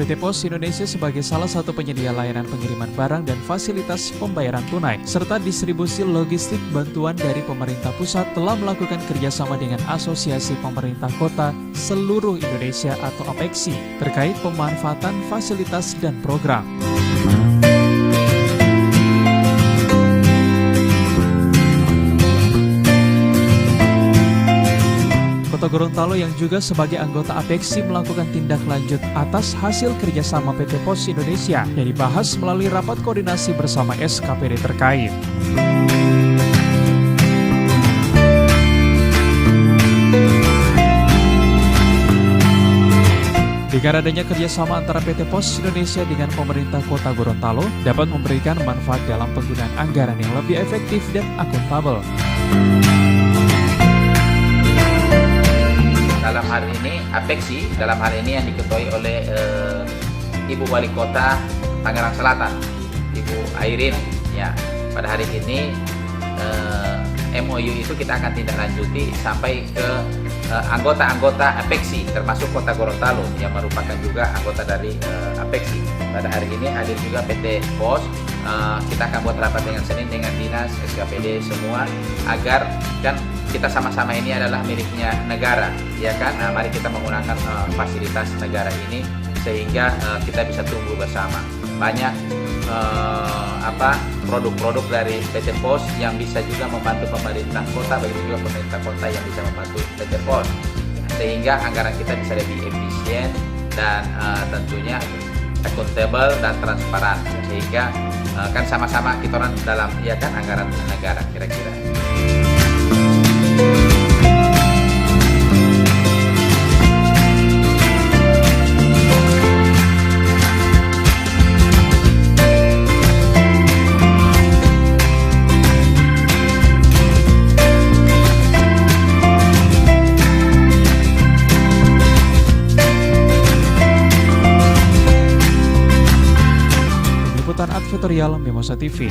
PT Pos Indonesia sebagai salah satu penyedia layanan pengiriman barang dan fasilitas pembayaran tunai, serta distribusi logistik bantuan dari pemerintah pusat telah melakukan kerjasama dengan Asosiasi Pemerintah Kota Seluruh Indonesia atau APEKSI terkait pemanfaatan fasilitas dan program. Kota Gorontalo yang juga sebagai anggota APEKSI melakukan tindak lanjut atas hasil kerjasama PT Pos Indonesia yang dibahas melalui rapat koordinasi bersama SKPD terkait. Dengan adanya kerjasama antara PT Pos Indonesia dengan pemerintah Kota Gorontalo dapat memberikan manfaat dalam penggunaan anggaran yang lebih efektif dan akuntabel. Dalam hal ini APEKSI, dalam hal ini yang diketuai oleh Ibu Wali Kota Tangerang Selatan, Ibu Airin. Ya, pada hari ini MOU itu kita akan tindak lanjuti sampai ke anggota-anggota APEKSI, termasuk Kota Gorontalo yang merupakan juga anggota dari APEKSI. Pada hari ini hadir juga PT Pos. Kita akan buat rapat dengan Senin dengan dinas SKPD semua agar kan kita sama-sama ini adalah miliknya negara, ya kan? Nah, mari kita menggunakan fasilitas negara ini sehingga kita bisa tumbuh bersama. Banyak produk-produk dari PT Pos yang bisa juga membantu pemerintah kota, begitu juga pemerintah kota yang bisa membantu PT Pos, sehingga anggaran kita bisa lebih efisien dan tentunya akuntabel dan transparan, sehingga kan sama-sama kita orang dalam ya kan anggaran negara kira-kira. Liputan Advertorial Mimosa TV.